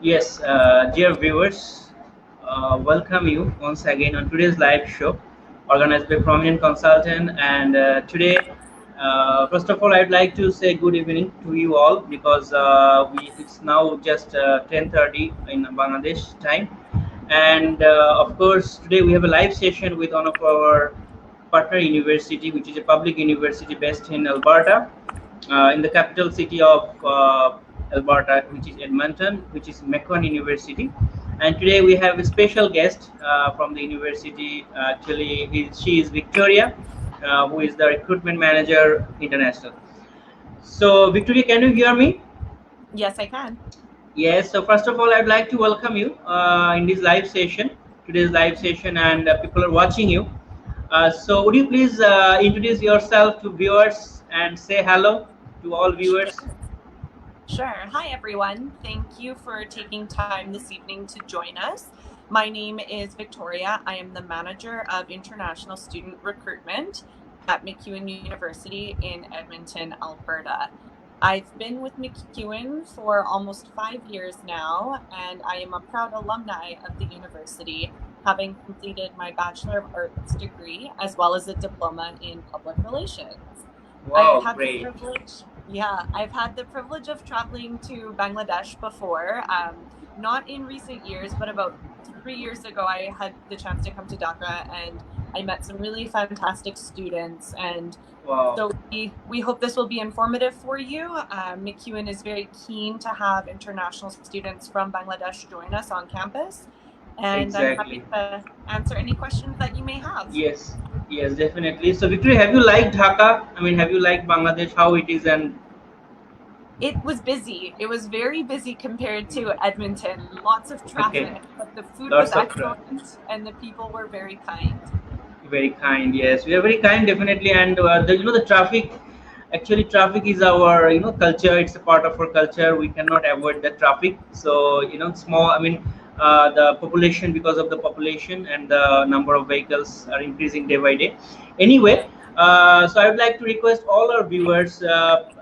Yes, dear viewers, welcome you once again on today's live show organized by prominent consultant. And today, first of all, I'd like to say good evening to you all because it's now just 10:30 in Bangladesh time. And of course, today we have a live session with one of our partner university, which is a public university based in Alberta, in the capital city of Alberta, which is Edmonton, which is MacEwan University. And today we have a special guest from the university. Actually, she is Victoria, who is the recruitment manager international. So, Victoria, can you hear me? Yes, I can. Yes. So, first of all, I'd like to welcome you in this live session, today's live session, and people are watching you. So, would you please introduce yourself to viewers and say hello to all viewers? Sure. Hi, everyone. Thank you for taking time this evening to join us. My name is Victoria. I am the manager of international student recruitment at MacEwan University in Edmonton, Alberta. I've been with MacEwan for almost 5 years now, and I am a proud alumni of the university, having completed my Bachelor of Arts degree as well as a diploma in public relations. Wow, I've had great. the privilege, I've had the privilege of traveling to Bangladesh before. Not in recent years, but about 3 years ago, I had the chance to come to Dhaka, and I met some really fantastic students. And Wow. so we hope this will be informative for you. MacEwan is very keen to have international students from Bangladesh join us on campus, and I'm happy to answer any questions that you may have. Yes, yes, definitely. So, Victoria, have you liked Dhaka? I mean, have you liked Bangladesh? How it is? And It was busy. It was very busy compared to Edmonton. Lots of traffic, but the food was excellent and the people were very kind. Very kind. Yes, we are very kind, definitely. And the traffic. Actually, traffic is our culture. It's a part of our culture. We cannot avoid the traffic. So small. I mean, the population, because of the population and the number of vehicles are increasing day by day. Anyway, so I would like to request all our viewers,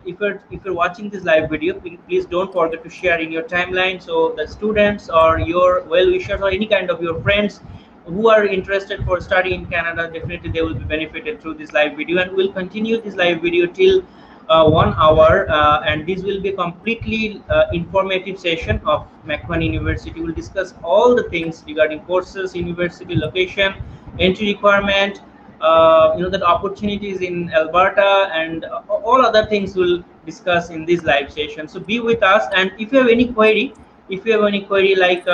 if you're watching this live video, please don't forget to share in your timeline, so the students or your well wishers or any kind of your friends who are interested for study in Canada, definitely they will be benefited through this live video. And we'll continue this live video till 1 hour, and this will be a completely informative session of MacEwan University. We'll discuss all the things regarding courses, university location, entry requirement, the opportunities in Alberta, and all other things we'll discuss in this live session. So be with us, and if you have any query, like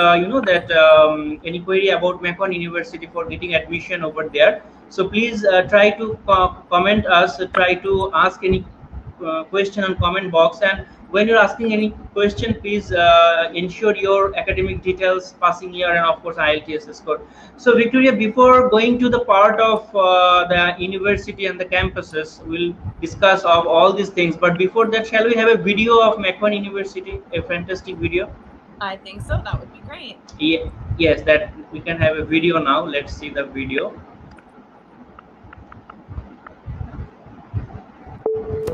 any query about MacEwan University for getting admission over there, so please try to comment us, try to ask any question on comment box. And when you're asking any question, please ensure your academic details, passing year, and of course IELTS score. So Victoria, before going to the part of the university and the campuses, we'll discuss of all these things. But before that, shall we have a video of MacEwan University, a fantastic video? I think so. That would be great. Yeah, yes, that we can have a video now. Let's see the video.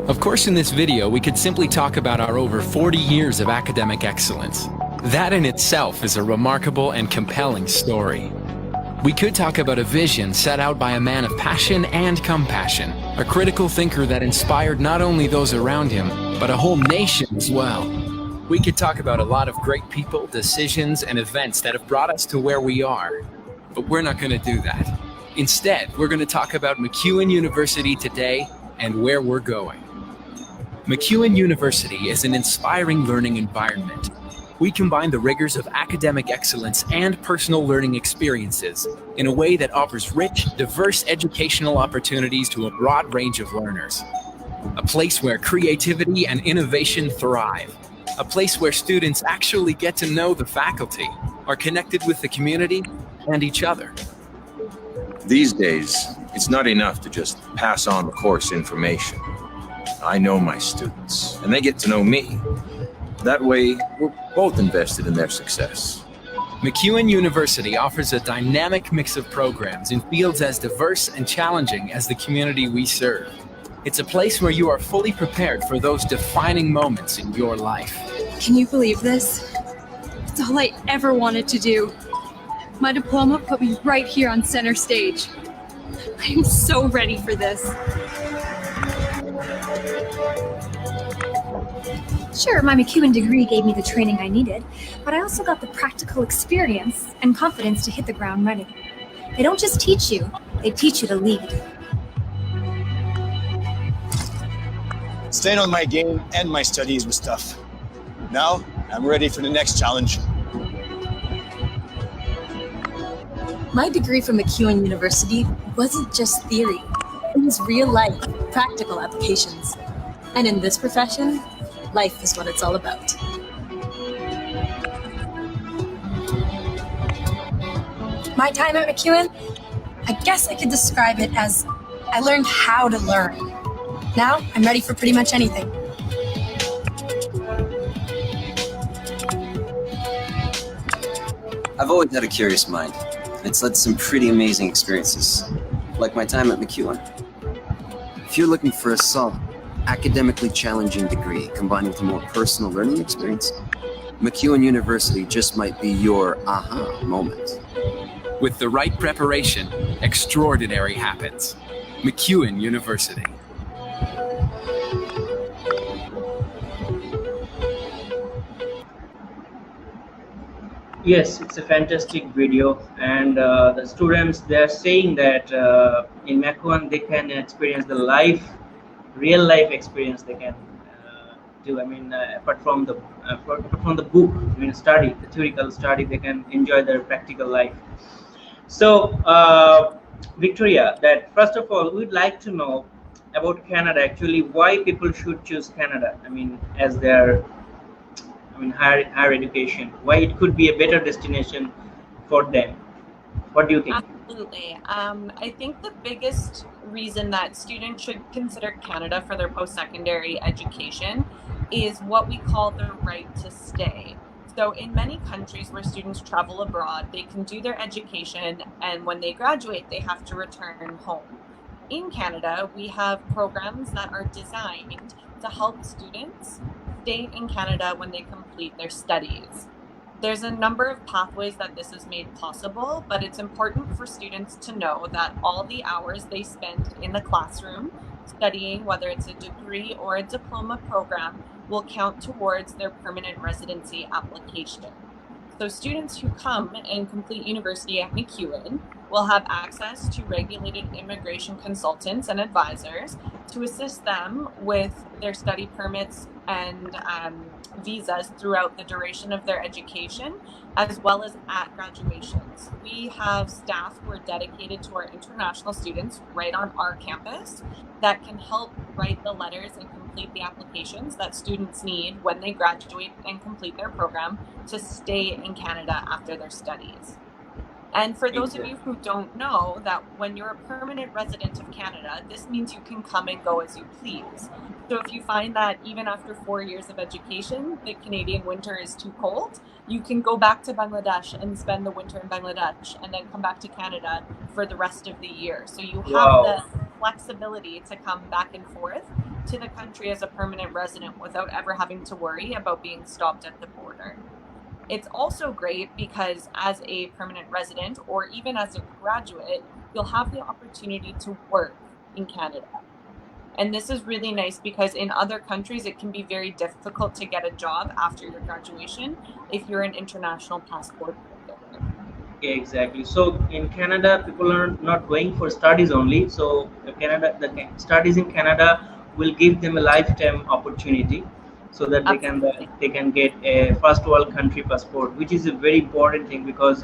Of course, in this video, we could simply talk about our over 40 years of academic excellence. That in itself is a remarkable and compelling story. We could talk about a vision set out by a man of passion and compassion, a critical thinker that inspired not only those around him, but a whole nation as well. We could talk about a lot of great people, decisions, and events that have brought us to where we are. But we're not going to do that. Instead, we're going to talk about MacEwan University today and where we're going. MacEwan University is an inspiring learning environment. We combine the rigors of academic excellence and personal learning experiences in a way that offers rich, diverse educational opportunities to a broad range of learners. A place where creativity and innovation thrive. A place where students actually get to know the faculty, are connected with the community and each other. These days, it's not enough to just pass on the course information. I know my students, and they get to know me. That way, we're both invested in their success. MacEwan University offers a dynamic mix of programs in fields as diverse and challenging as the community we serve. It's a place where you are fully prepared for those defining moments in your life. Can you believe this? It's It's all I ever wanted to do. My diploma put me right here on center stage. I am so ready for this. Sure, my MacEwan degree gave me the training I needed, but I also got the practical experience and confidence to hit the ground running. They don't just teach you, they teach you to lead. Staying on my game and my studies was tough. Now, I'm ready for the next challenge. My degree from MacEwan University wasn't just theory. It was real-life, practical applications. And in this profession, life is what it's all about. My time at MacEwan, I guess I could describe it as I learned how to learn. Now, I'm ready for pretty much anything. I've always had a curious mind. It's led to some pretty amazing experiences, like my time at MacEwan. If you're looking for a solid, academically challenging degree combined with a more personal learning experience, MacEwan University just might be your aha moment. With the right preparation, extraordinary happens. MacEwan University. Yes, it's a fantastic video, and the students, they're saying that in MacEwan they can experience the real life experience they can do. I mean, apart from the book, I mean, study, the theoretical study, they can enjoy their practical life. So, Victoria, that first of all, we'd like to know about Canada. Actually, why people should choose Canada. I mean, as their higher education, why it could be a better destination for them. What do you think? Absolutely. I think the biggest reason that students should consider Canada for their post-secondary education is what we call the right to stay. So in many countries where students travel abroad, they can do their education, and when they graduate, they have to return home. In Canada, we have programs that are designed to help students stay in Canada when they complete their studies. There's a number of pathways that this is made possible, but it's important for students to know that all the hours they spend in the classroom studying, whether it's a degree or a diploma program, will count towards their permanent residency application. So students who come and complete university at MacEwan will have access to regulated immigration consultants and advisors to assist them with their study permits and visas throughout the duration of their education, as well as at graduations. We have staff who are dedicated to our international students right on our campus that can help write the letters and complete the applications that students need when they graduate and complete their program to stay in Canada after their studies. And for those of you who don't know, that when you're a permanent resident of Canada, this means you can come and go as you please. So if you find that even after 4 years of education, the Canadian winter is too cold, you can go back to Bangladesh and spend the winter in Bangladesh and then come back to Canada for the rest of the year. So you have the flexibility to come back and forth to the country as a permanent resident without ever having to worry about being stopped at the border. It's also great because as a permanent resident or even as a graduate, you'll have the opportunity to work in Canada. And this is really nice because in other countries, it can be very difficult to get a job after your graduation if you're an international passport holder. Yeah, exactly. So in Canada, people are not going for studies only. So the studies in Canada will give them a lifetime opportunity, so that they can get a first world country passport, which is a very important thing because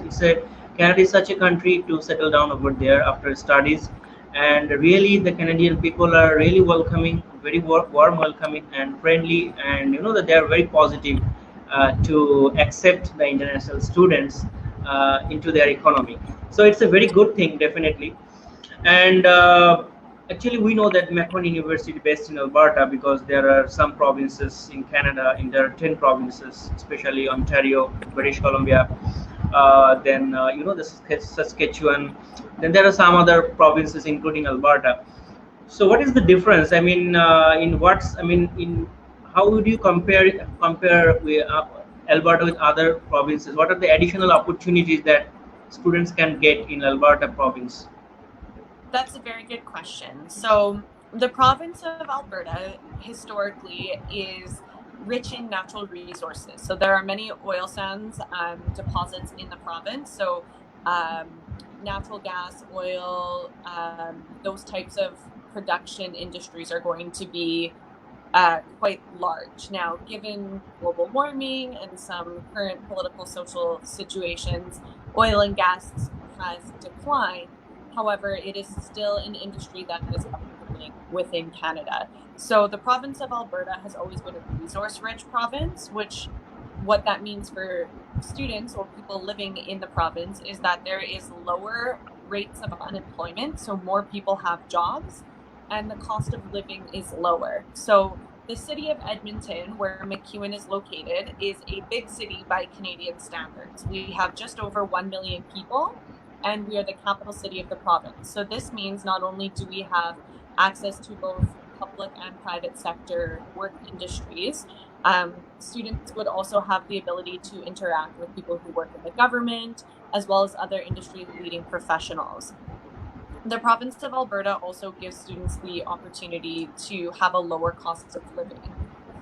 Canada is such a country to settle down over there after studies, and really the Canadian people are really welcoming, very warm welcoming and friendly, and you know that they are very positive to accept the international students into their economy. So it's a very good thing, definitely. And actually, we know that MacEwan University is based in Alberta because there are some provinces in Canada, and there are 10 provinces, especially Ontario, British Columbia, then the Saskatchewan. Then there are some other provinces, including Alberta. So, what is the difference? I mean, how would you compare with Alberta with other provinces? What are the additional opportunities that students can get in Alberta province? That's a very good question. So the province of Alberta historically is rich in natural resources. So there are many oil sands deposits in the province. So natural gas, oil, those types of production industries are going to be quite large. Now, given global warming and some current political social situations, oil and gas has declined. However, it is still an industry that is operating within Canada. So the province of Alberta has always been a resource-rich province, which what that means for students or people living in the province is that there is lower rates of unemployment, so more people have jobs, and the cost of living is lower. So the city of Edmonton, where MacEwan is located, is a big city by Canadian standards. We have just over 1 million people, and we are the capital city of the province. So this means not only do we have access to both public and private sector work industries, students would also have the ability to interact with people who work in the government, as well as other industry-leading professionals. The province of Alberta also gives students the opportunity to have a lower cost of living.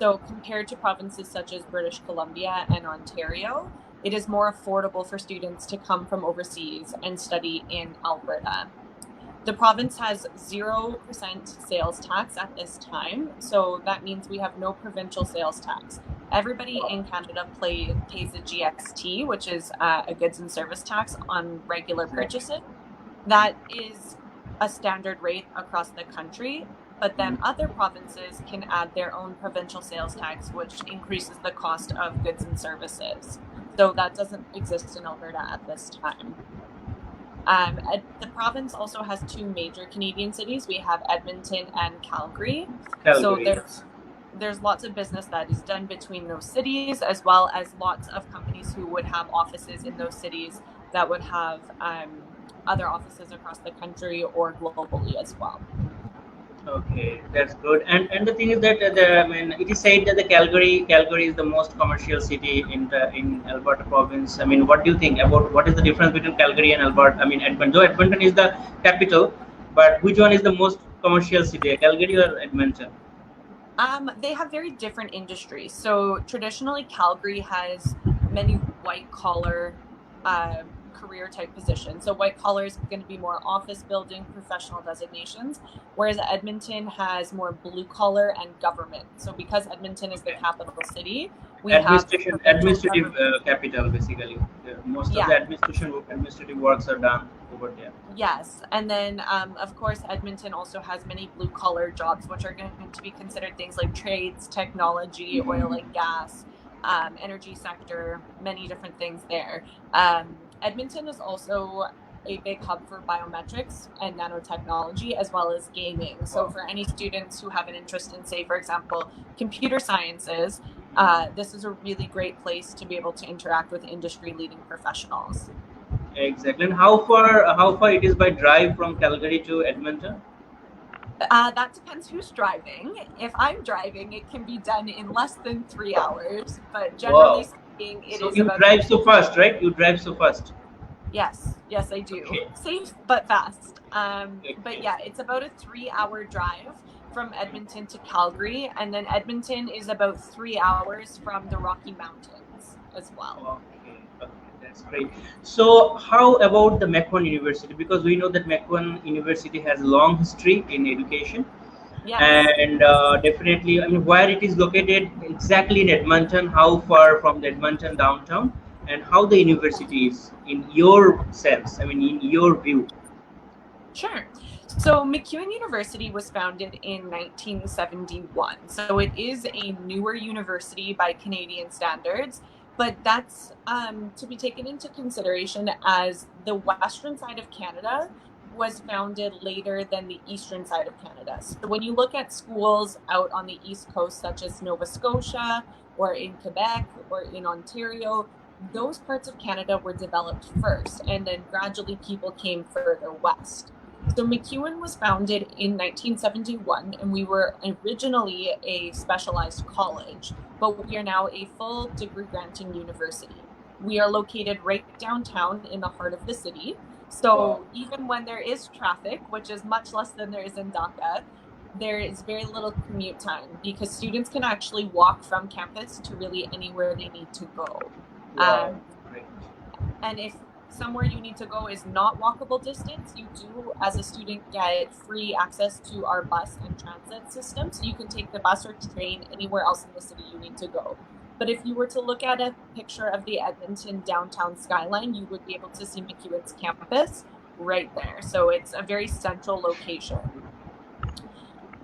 So compared to provinces such as British Columbia and Ontario, it is more affordable for students to come from overseas and study in Alberta. The province has 0% sales tax at this time, so that means we have no provincial sales tax. Everybody in Canada pays a GST, which is a goods and service tax on regular purchases. That is a standard rate across the country, but then other provinces can add their own provincial sales tax, which increases the cost of goods and services. So that doesn't exist in Alberta at this time. The province also has two major Canadian cities. We have Edmonton and Calgary. So there's lots of business that is done between those cities, as well as lots of companies who would have offices in those cities that would have other offices across the country or globally as well. Okay, that's good. And the thing is that it is said that the Calgary is the most commercial city in Alberta province. I mean, what do you think about what is the difference between Calgary and Alberta? I mean, Edmonton. Though Edmonton is the capital, but which one is the most commercial city, Calgary or Edmonton? They have very different industries. So traditionally, Calgary has many white collar career type positions. So white collar is going to be more office building, professional designations, whereas Edmonton has more blue collar and government. So because Edmonton is the capital city, we have administrative capital basically. Most of the administrative works are done over there. Yes, and then of course Edmonton also has many blue collar jobs, which are going to be considered things like trades, technology, oil and gas, energy sector, many different things there. Edmonton is also a big hub for biometrics and nanotechnology, as well as gaming. So for any students who have an interest in, say, for example, computer sciences, this is a really great place to be able to interact with industry-leading professionals. Exactly. And how far it is by drive from Calgary to Edmonton? That depends who's driving. If I'm driving, it can be done in less than 3 hours, but generally speaking, it is. You drive so fast, right? You drive so fast. Yes, I do. Okay. Safe but fast. But yeah, it's about a 3-hour drive from Edmonton to Calgary, and then Edmonton is about 3 hours from the Rocky Mountains as well. Okay, that's great. So how about the MacEwan University? Because we know that MacEwan University has a long history in education. Yes. And definitely, I mean, where it is located exactly in Edmonton, how far from the Edmonton downtown, and how the university is in your sense, I mean, in your view. Sure. So MacEwan University was founded in 1971. So it is a newer university by Canadian standards, but that's to be taken into consideration as the western side of Canada was founded later than the eastern side of Canada. So when you look at schools out on the east coast, such as Nova Scotia or in Quebec or in Ontario, those parts of Canada were developed first, and then gradually people came further west. So MacEwan was founded in 1971, and we were originally a specialized college, but we are now a full degree granting university. We are located right downtown in the heart of the city. So even when there is traffic, which is much less than there is in Dhaka, there is very little commute time because students can actually walk from campus to really anywhere they need to go. And if somewhere you need to go is not walkable distance, you do, as a student, get free access to our bus and transit system. So you can take the bus or train anywhere else in the city you need to go. But if you were to look at a picture of the Edmonton downtown skyline, you would be able to see MacEwan's campus right there. So it's a very central location.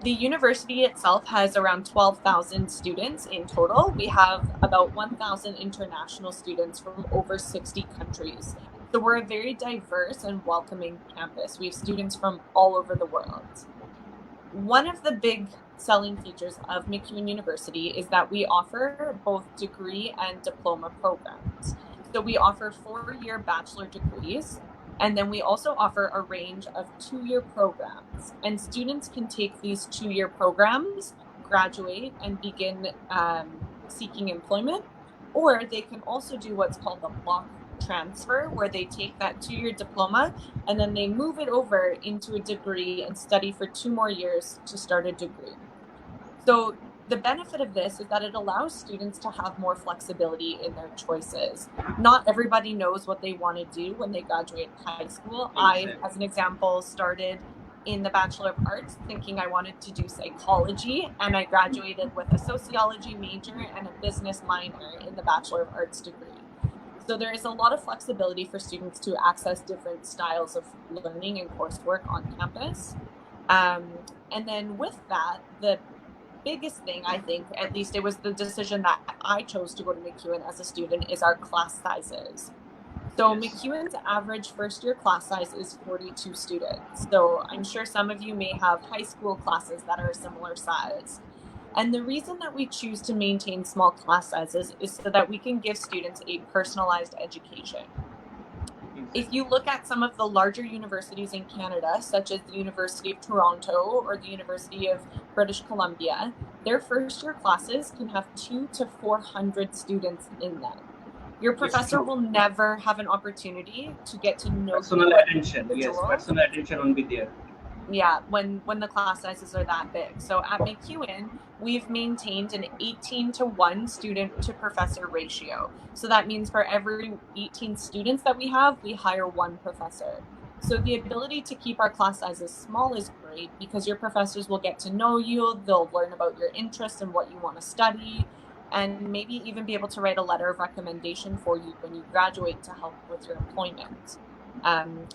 The university itself has around 12,000 students in total. We have about 1,000 international students from over 60 countries. So we're a very diverse and welcoming campus. We have students from all over the world. One of the big selling features of MacEwan University is that we offer both degree and diploma programs. So we offer 4-year bachelor degrees, and then we also offer a range of 2-year programs. And students can take these 2-year programs, graduate, and begin seeking employment, or they can also do what's called the block transfer, where they take that 2-year diploma and then they move it over into a degree and study for 2 more years to start a degree. So the benefit of this is that it allows students to have more flexibility in their choices. Not everybody knows what they want to do when they graduate high school. I, as an example, started in the Bachelor of Arts thinking I wanted to do psychology, and I graduated with a sociology major and a business minor in the Bachelor of Arts degree. So there is a lot of flexibility for students to access different styles of learning and coursework on campus. And then with that, the biggest thing, I think, at least it was the decision that I chose to go to MacEwan as a student, is our class sizes. So MacEwan's average first-year class size is 42 students. So I'm sure some of you may have high school classes that are a similar size. And the reason that we choose to maintain small class sizes is so that we can give students a personalized education. If you look at some of the larger universities in Canada, such as the University of Toronto or the University of British Columbia, their first-year classes can have 200 to 400 students in them. Your professor will never have an opportunity to get to know personal attention. Yes, personal attention won't be there. Yeah, when the class sizes are that big. So at MacEwan, we've maintained an 18-to-1 student to professor ratio. So that means for every 18 students that we have, we hire 1 professor. So the ability to keep our class sizes small is great because your professors will get to know you, they'll learn about your interests and what you want to study, and maybe even be able to write a letter of recommendation for you when you graduate to help with your employment.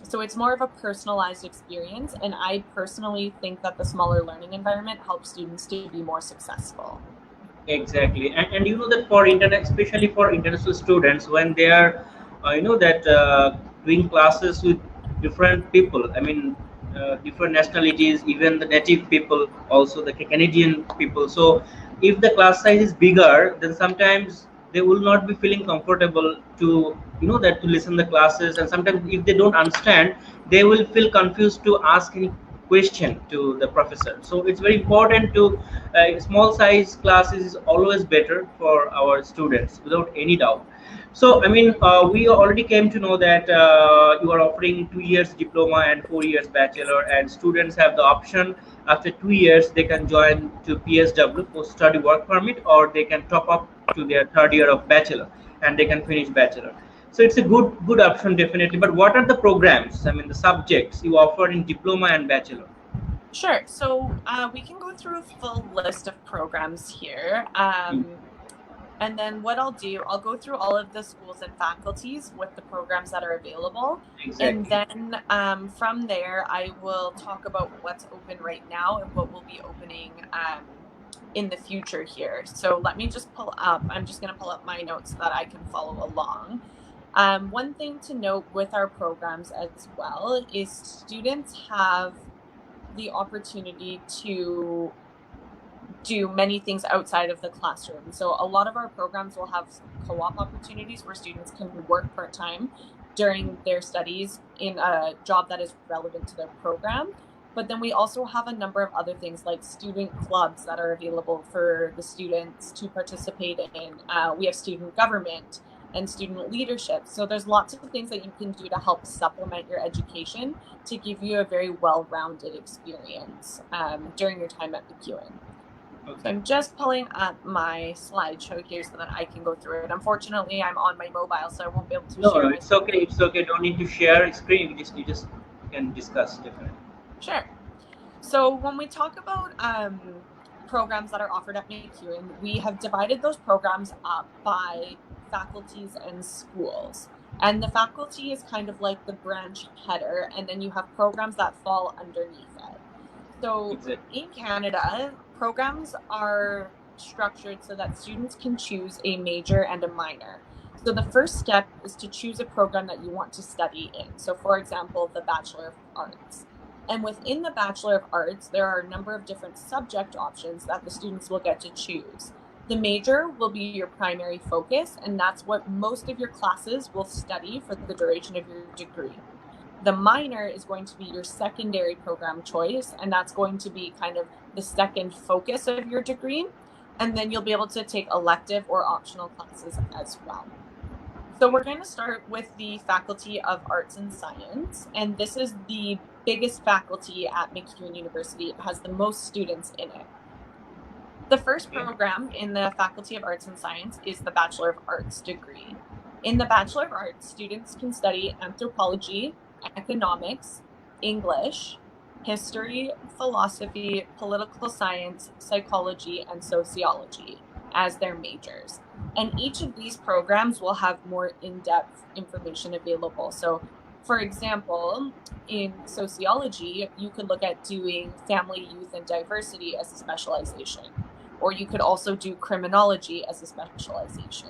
So it's more of a personalized experience, and I personally think that the smaller learning environment helps students to be more successful. Exactly, and you know that for internet, especially for international students, when they are, doing classes with different people, I mean, different nationalities, even the native people, also the Canadian people. So if the class size is bigger, then sometimes they will not be feeling comfortable to to listen the classes, and sometimes if they don't understand, they will feel confused to ask any question to the professor. So it's very important to small size classes is always better for our students, without any doubt. So I mean, we already came to know that you are offering 2 years diploma and 4 years bachelor, and students have the option after 2 years they can join to PSW, post study work permit, or they can top up to their 3rd year of bachelor and they can finish bachelor. So it's a good option, definitely. But what are the programs, I mean the subjects you offer in diploma and bachelor? Sure. So we can go through a full list of programs here. And then what I'll do, I'll go through all of the schools and faculties with the programs that are available. Exactly. And then from there, I will talk about what's open right now and what will be opening in the future here. So let me just pull up, I'm just going to pull up my notes so that I can follow along. One thing to note with our programs as well is students have the opportunity to do many things outside of the classroom. So a lot of our programs will have co-op opportunities where students can work part-time during their studies in a job that is relevant to their program. But then we also have a number of other things like student clubs that are available for the students to participate in. We have student government and student leadership. So there's lots of things that you can do to help supplement your education to give you a very well-rounded experience during your time at MacEwan. Okay. So I'm just pulling up my slideshow here so that I can go through it. Unfortunately, I'm on my mobile, so I won't be able to share. No, it's okay. It's okay. Don't need to share screen. You just can discuss definitely. Sure. So when we talk about programs that are offered at MacEwan, we have divided those programs up by faculties and schools. And the faculty is kind of like the branch header, and then you have programs that fall underneath it. So in Canada, programs are structured so that students can choose a major and a minor. So the first step is to choose a program that you want to study in. So for example, the Bachelor of Arts. And within the Bachelor of Arts, there are a number of different subject options that the students will get to choose. The major will be your primary focus, and that's what most of your classes will study for the duration of your degree. The minor is going to be your secondary program choice, and that's going to be kind of the second focus of your degree. And then you'll be able to take elective or optional classes as well. So we're going to start with the Faculty of Arts and Science, and this is the biggest faculty at MacEwan University. It has the most students in it. The first program in the Faculty of Arts and Science is the Bachelor of Arts degree. In the Bachelor of Arts, students can study anthropology, economics, English, history, philosophy, political science, psychology, and sociology as their majors. And each of these programs will have more in-depth information available. So for example, in sociology, you could look at doing family, youth, and diversity as a specialization, or you could also do criminology as a specialization.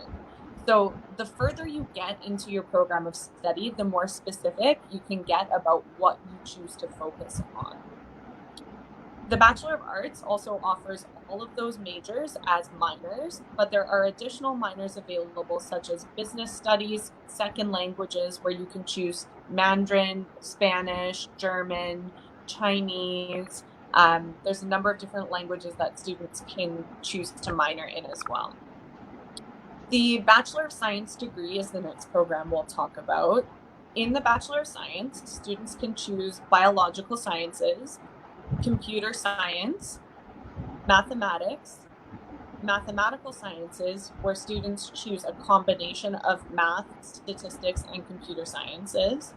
So the further you get into your program of study, the more specific you can get about what you choose to focus on. The Bachelor of Arts also offers all of those majors as minors, but there are additional minors available such as business studies, second languages, where you can choose Mandarin, Spanish, German, Chinese. There's a number of different languages that students can choose to minor in as well. The Bachelor of Science degree is the next program we'll talk about. In the Bachelor of Science, students can choose biological sciences, computer science, mathematics, mathematical sciences, where students choose a combination of math, statistics, and computer sciences.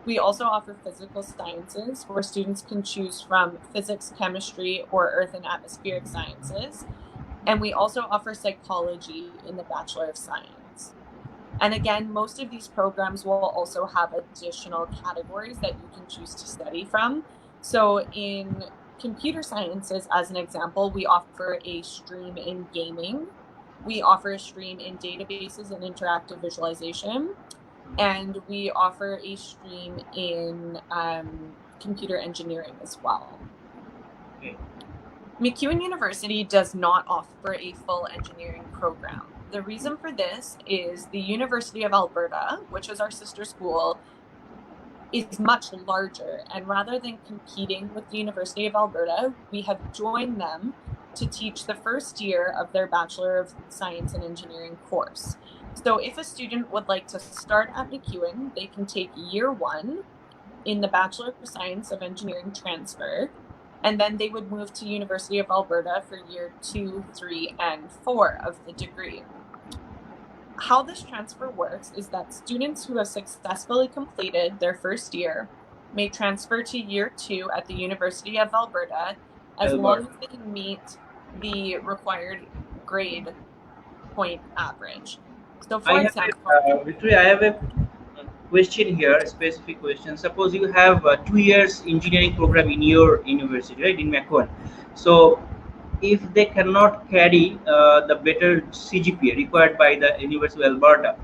We also offer physical sciences, where students can choose from physics, chemistry, or earth and atmospheric sciences. And we also offer psychology in the Bachelor of Science. And again, most of these programs will also have additional categories that you can choose to study from. So in computer sciences, as an example, we offer a stream in gaming. We offer a stream in databases and interactive visualization. And we offer a stream in computer engineering as well. Okay. MacEwan University does not offer a full engineering program. The reason for this is the University of Alberta, which is our sister school, is much larger, and rather than competing with the University of Alberta, we have joined them to teach the first year of their Bachelor of Science and Engineering course. So if a student would like to start at MacEwan, they can take year 1 in the Bachelor of Science of Engineering transfer, and then they would move to University of Alberta for year 2, 3, and 4 of the degree. How this transfer works is that students who have successfully completed their first year may transfer to year 2 at the University of Alberta as long as they meet the required grade point average. So for example, Victoria, I have a question here, a specific question. Suppose you have 2 years engineering program in your university, right, in MacEwan. So if they cannot carry the better CGPA required by the University of Alberta,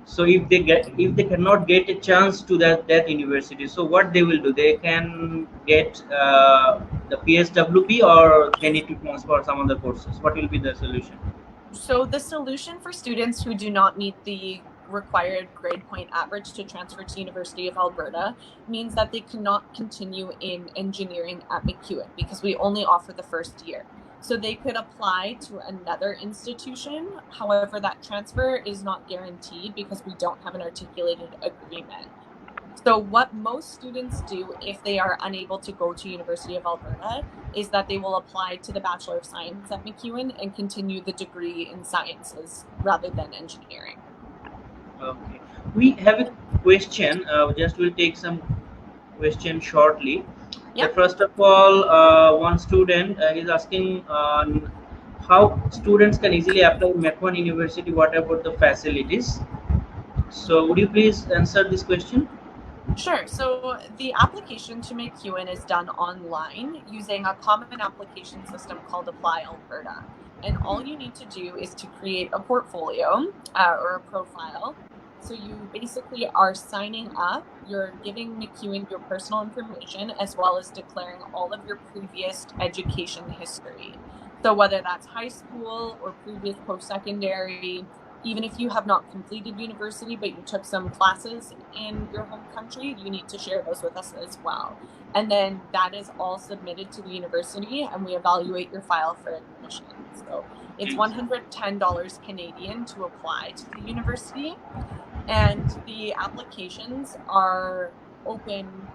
so if they cannot get a chance to that university, so what they will do? They can get the PSWP, or they need to transfer some other courses. What will be the solution? So the solution for students who do not meet the required grade point average to transfer to University of Alberta means that they cannot continue in engineering at MacEwan because we only offer the first year. So they could apply to another institution. However, that transfer is not guaranteed because we don't have an articulated agreement. So what most students do if they are unable to go to University of Alberta is that they will apply to the Bachelor of Science at MacEwan and continue the degree in sciences rather than engineering. Okay. We have a question. Just we'll take some questions shortly. Yep. First of all, one student is asking how students can easily apply MacEwan University. What about the facilities? So would you please answer this question? Sure. So the application to MacEwan is done online using a common application system called Apply Alberta. And all you need to do is to create a portfolio or a profile. So you basically are signing up, you're giving MacEwan your personal information as well as declaring all of your previous education history. So whether that's high school or previous post-secondary, even if you have not completed university, but you took some classes in your home country, you need to share those with us as well. And then that is all submitted to the university and we evaluate your file for admission. So it's $110 Canadian to apply to the university. And the applications are open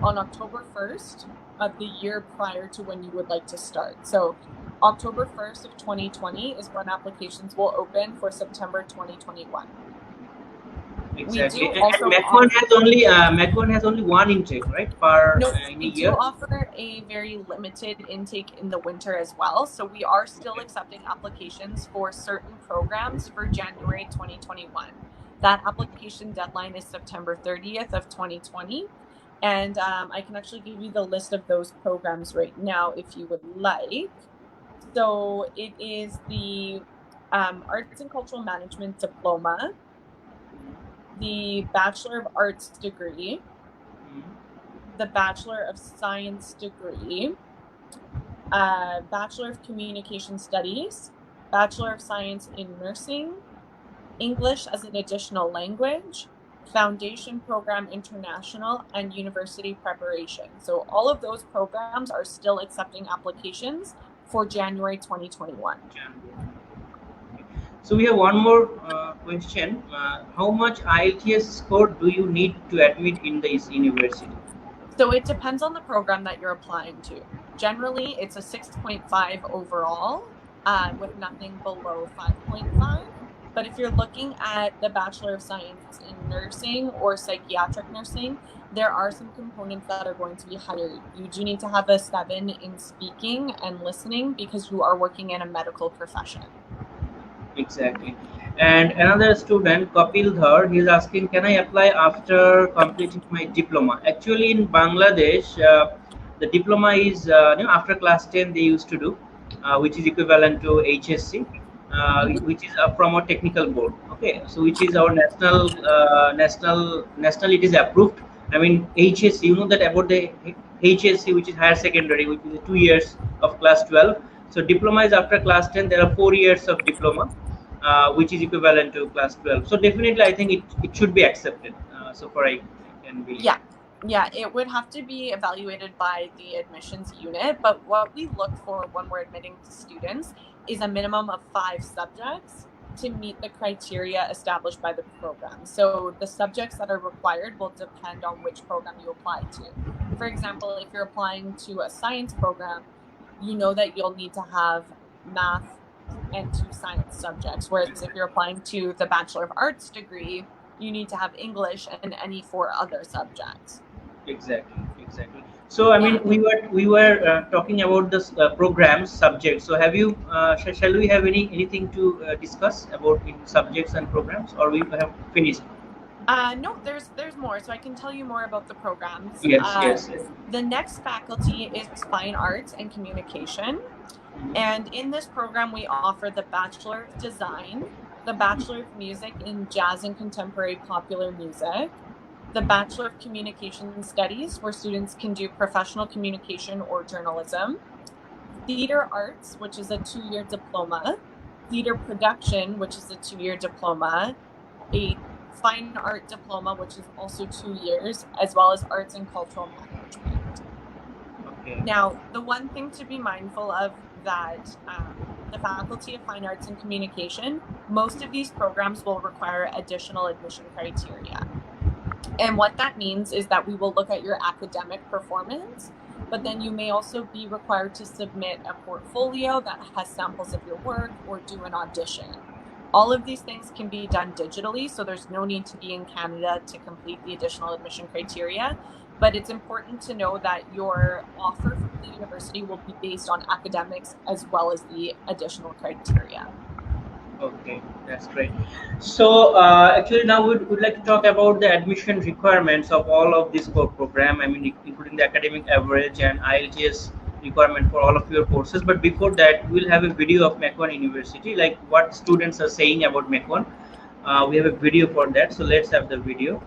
on October 1st of the year prior to when you would like to start. So October 1st of 2020 is when applications will open for September 2021. Exactly. And MacEwan has only one intake, right? Per in a we year. do offer a very limited intake in the winter as well. So we are still accepting applications for certain programs for January 2021. That application deadline is September 30th of 2020. And I can actually give you the list of those programs right now if you would like. So it is the Arts and Cultural Management Diploma, the Bachelor of Arts degree, the Bachelor of Science degree, Bachelor of Communication Studies, Bachelor of Science in Nursing, English as an additional language, Foundation Program International, and University Preparation. So all of those programs are still accepting applications for January 2021. So we have one more question. How much IELTS score do you need to admit in this university? So it depends on the program that you're applying to. Generally, it's a 6.5 overall with nothing below 5.5. But if you're looking at the Bachelor of Science in Nursing or Psychiatric Nursing, there are some components that are going to be higher. You do need to have a 7 in speaking and listening because you are working in a medical profession. Exactly. And another student, Kapil Dhar, he is asking, can I apply after completing my diploma? Actually, in Bangladesh, the diploma is after class 10 they used to do, which is equivalent to HSC. Which is from our technical board, okay, so which is our national it is approved. I mean HSC, you know that about the HSC, which is higher secondary, which is 2 years of class 12. So diploma is after class 10. There are 4 years of diploma, which is equivalent to class 12. So definitely I think it should be accepted. So far I can believe. Yeah, it would have to be evaluated by the admissions unit, but what we look for when we're admitting students is a minimum of 5 subjects to meet the criteria established by the program. So the subjects that are required will depend on which program you apply to. For example, if you're applying to a science program, you know that you'll need to have math and 2 science subjects, whereas if you're applying to the Bachelor of Arts degree, you need to have English and any 4 other subjects. Exactly. So I mean, we were talking about this programs subjects. So have you? Shall we have anything to discuss about in subjects and programs, or we have finished? No, there's more. So I can tell you more about the programs. Yes. The next faculty is Fine Arts and Communication, and in this program we offer the Bachelor of Design, the Bachelor of Music in Jazz and Contemporary Popular Music, the Bachelor of Communication Studies, where students can do professional communication or journalism, Theater Arts, which is a 2-year diploma, Theater Production, which is a 2-year diploma, a fine art diploma, which is also 2 years, as well as arts and cultural management. Okay. Now, the one thing to be mindful of that the Faculty of Fine Arts and Communication, most of these programs will require additional admission criteria. And what that means is that we will look at your academic performance, but then you may also be required to submit a portfolio that has samples of your work or do an audition. All of these things can be done digitally, so there's no need to be in Canada to complete the additional admission criteria. But it's important to know that your offer from the university will be based on academics as well as the additional criteria. Okay, that's great. So actually now we'd like to talk about the admission requirements of all of this core program. I mean, including the academic average and IELTS requirement for all of your courses. But before that, we'll have a video of MacEwan University, like what students are saying about MacEwan. We have a video for that, so let's have the video.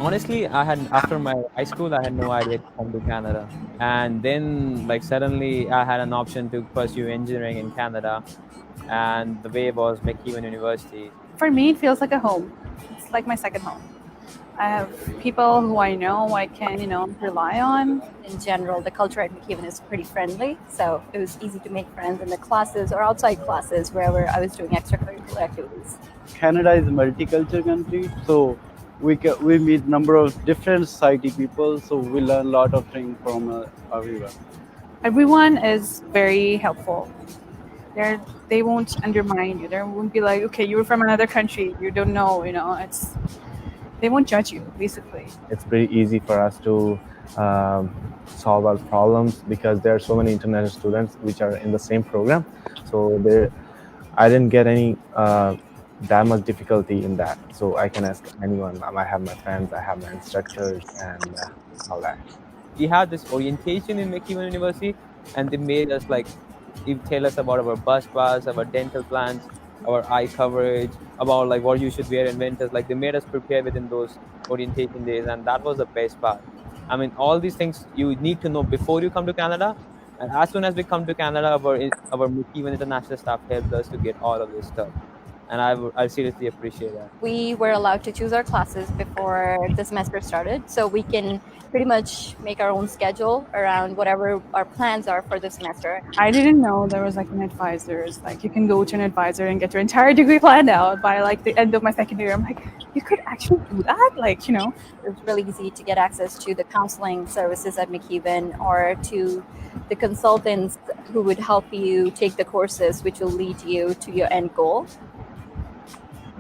Honestly, I had after my high school, I had no idea to come to Canada, and then like suddenly I had an option to pursue engineering in Canada, and the way was MacEwan University. For me, it feels like a home. It's like my second home. I have people who I know I can, rely on. In general, the culture at MacEwan is pretty friendly, so it was easy to make friends in the classes or outside classes, wherever I was doing extracurricular activities. Canada is a multicultural country, so we meet number of different society people, so we learn a lot of things from everyone. Everyone is very helpful. They won't undermine you. They won't be like, okay, you're from another country, you don't know, they won't judge you, basically. It's pretty easy for us to solve our problems because there are so many international students which are in the same program. So I didn't get any that much difficulty in that. So I can ask anyone. I have my friends, I have my instructors, and all that. We had this orientation in MacEwan University, and they made us tell us about our bus pass, our dental plans, our eye coverage, about what you should wear in winters. They made us prepare within those orientation days, and that was the best part. I mean, all these things you need to know before you come to Canada, and as soon as we come to Canada, our MacEwan international staff helped us to get all of this stuff, and I seriously appreciate that. We were allowed to choose our classes before the semester started, so we can pretty much make our own schedule around whatever our plans are for the semester. I didn't know there was an advisor. You can go to an advisor and get your entire degree planned out by the end of my second year. I'm like, you could actually do that? It was really easy to get access to the counseling services at MacEwan or to the consultants who would help you take the courses which will lead you to your end goal.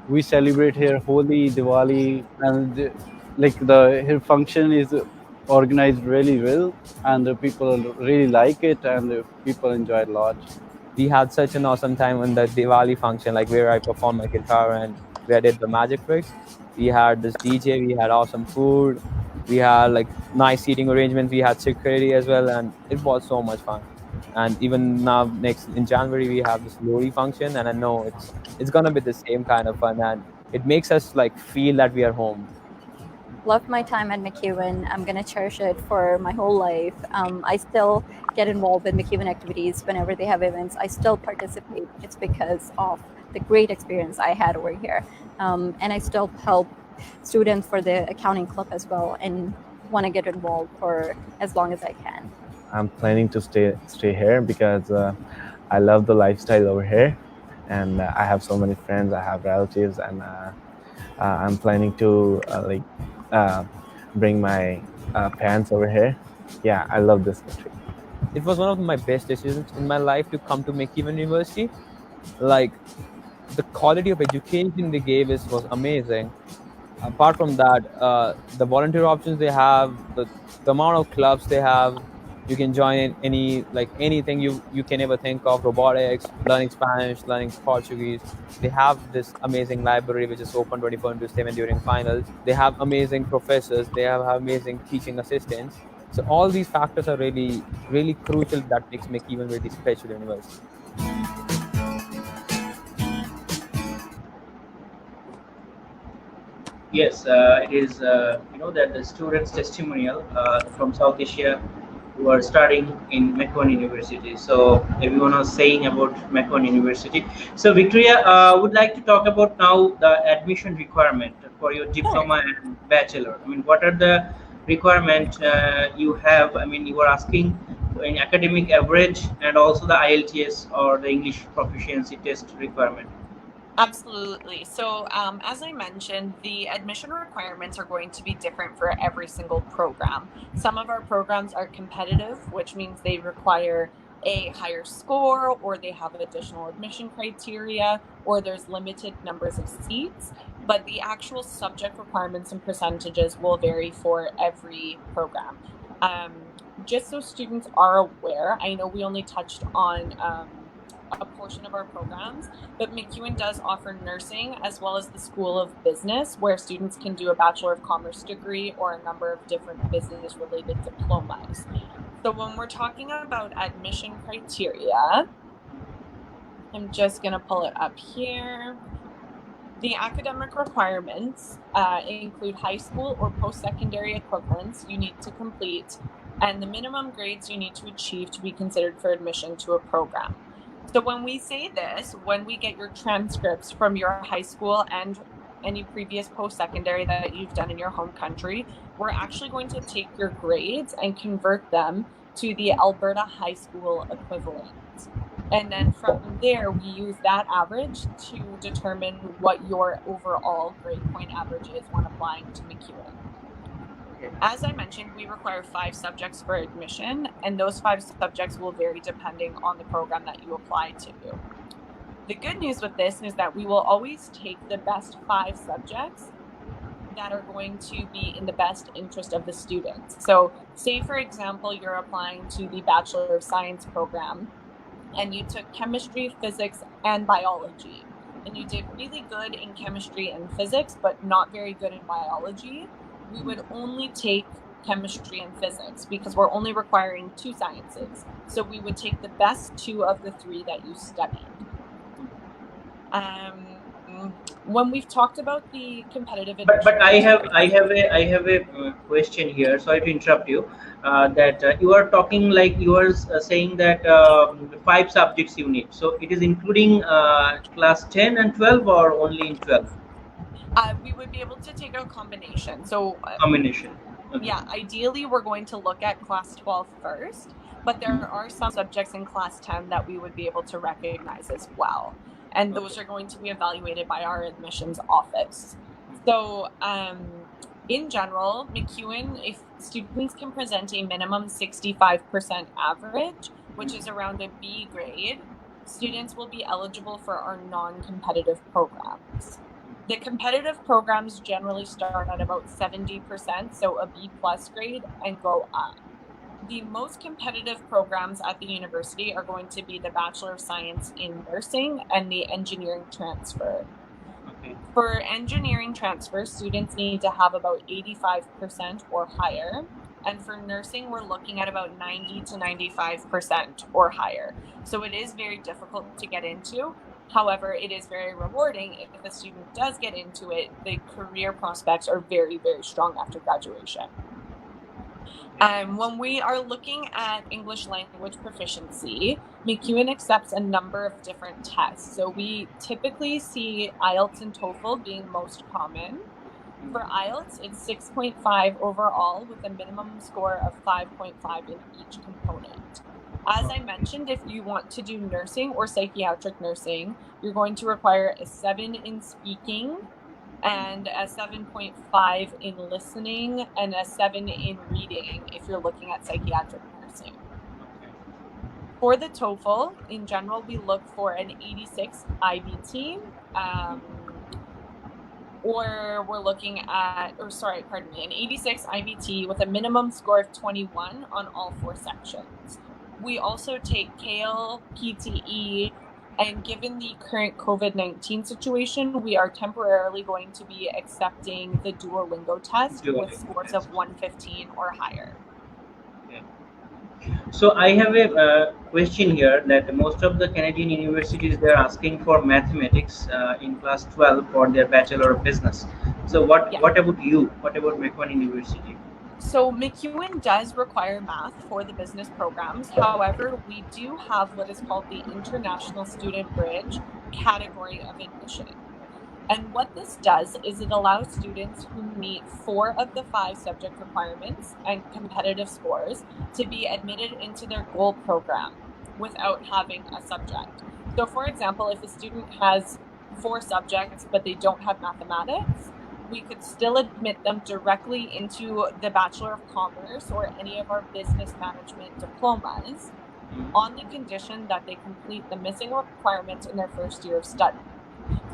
We celebrate here Holi, Diwali, and here function is organized really well, and the people really like it, and the people enjoy it a lot. We had such an awesome time on the Diwali function, where I performed my guitar and where I did the magic tricks. We had this DJ, we had awesome food, we had nice seating arrangements, we had security as well, and it was so much fun. And even now, in January, we have this Lori function, and I know it's gonna be the same kind of fun, and it makes us feel that we are home. Loved my time at MacEwan. I'm gonna cherish it for my whole life. I still get involved with MacEwan activities whenever they have events. I still participate. It's because of the great experience I had over here, and I still help students for the accounting club as well, and want to get involved for as long as I can. I'm planning to stay here because I love the lifestyle over here, and I have so many friends, I have relatives, and I'm planning to bring my parents over here. Yeah, I love this country. It was one of my best decisions in my life to come to MacEwan University. The quality of education they gave us was amazing. Apart from that, the volunteer options they have, the amount of clubs they have, you can join anything you can ever think of, robotics, learning Spanish, learning Portuguese. They have this amazing library which is open 24/7 during finals. They have amazing professors. They have amazing teaching assistants. So all these factors are really, really crucial that makes MacEwan really special university. Yes, it is. That the students' testimonial from South Asia who are studying in MacEwan University. So everyone was saying about MacEwan University. So Victoria would like to talk about now the admission requirement for your Sure. diploma and bachelor. I mean, what are the requirement you have? I mean, you are asking in academic average and also the IELTS or the English proficiency test requirement. Absolutely. So, as I mentioned, the admission requirements are going to be different for every single program. Some of our programs are competitive, which means they require a higher score, or they have additional admission criteria, or there's limited numbers of seats. But the actual subject requirements and percentages will vary for every program. Just so students are aware, I know we only touched on a portion of our programs, but MacEwan does offer nursing as well as the School of Business, where students can do a Bachelor of Commerce degree or a number of different business-related diplomas. So when we're talking about admission criteria, I'm just going to pull it up here. The academic requirements include high school or post-secondary equivalents you need to complete, and the minimum grades you need to achieve to be considered for admission to a program. So when we say this, when we get your transcripts from your high school and any previous post-secondary that you've done in your home country, we're actually going to take your grades and convert them to the Alberta high school equivalent. And then from there, we use that average to determine what your overall grade point average is when applying to MacEwan. As I mentioned, we require 5 subjects for admission, and those 5 subjects will vary depending on the program that you apply to. The good news with this is that we will always take the best 5 subjects that are going to be in the best interest of the students. So say, for example, you're applying to the Bachelor of Science program, and you took chemistry, physics, and biology, and you did really good in chemistry and physics, but not very good in biology, we would only take chemistry and physics because we're only requiring 2 sciences. So we would take the best 2 of the 3 that you studied. When we've talked about the competitive admission, But I have a question here. Sorry to interrupt you. That you are talking like you are saying that 5 subjects you need. So it is including class 10 and 12 or only in 12? We would be able to take a combination. So Combination. Okay. Yeah, ideally we're going to look at class 12 first, but there are some subjects in class 10 that we would be able to recognize as well. And those are going to be evaluated by our admissions office. So in general, MacEwan, if students can present a minimum 65% average, which is around a B grade, students will be eligible for our non-competitive programs. The competitive programs generally start at about 70%, so a B+ grade, and go up. The most competitive programs at the university are going to be the Bachelor of Science in Nursing and the Engineering Transfer. Okay. For engineering transfer, students need to have about 85% or higher. And for nursing, we're looking at about 90 to 95% or higher. So it is very difficult to get into. However, it is very rewarding if a student does get into it. The career prospects are very, very strong after graduation. When we are looking at English language proficiency, MacEwan accepts a number of different tests. So we typically see IELTS and Toefl being most common. For IELTS, it's 6.5 overall with a minimum score of 5.5 in each component. As I mentioned, if you want to do nursing or psychiatric nursing, you're going to require a 7 in speaking and a 7.5 in listening and a 7 in reading if you're looking at psychiatric nursing. For the Toefl, in general, we look for an 86 IBT, or we're looking at, an 86 IBT with a minimum score of 21 on all 4 sections. We also take CALE, PTE, and given the current COVID-19 situation, we are temporarily going to be accepting the Duolingo test with scores of 115 or higher. Okay. So I have a question here that most of the Canadian universities, they're asking for mathematics in class 12 for their Bachelor of Business. So what about you? What about MacEwan University? So MacEwan does require math for the business programs. However, we do have what is called the International Student Bridge category of admission. And what this does is it allows students who meet 4 of the 5 subject requirements and competitive scores to be admitted into their goal program without having a subject. So for example, if a student has 4 subjects but they don't have mathematics, we could still admit them directly into the Bachelor of Commerce or any of our business management diplomas on the condition that they complete the missing requirements in their first year of study.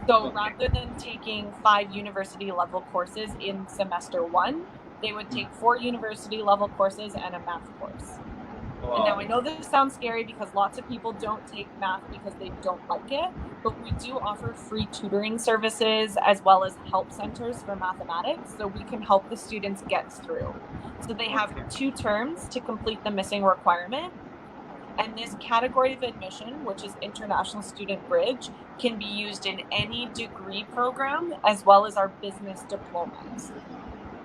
So rather than taking 5 university level courses in semester 1, they would take 4 university level courses and a math course. Wow. And now I know this sounds scary because lots of people don't take math because they don't like it, but we do offer free tutoring services as well as help centers for mathematics, so we can help the students get through. So they have 2 terms to complete the missing requirement. And this category of admission, which is International Student Bridge, can be used in any degree program as well as our business diplomas.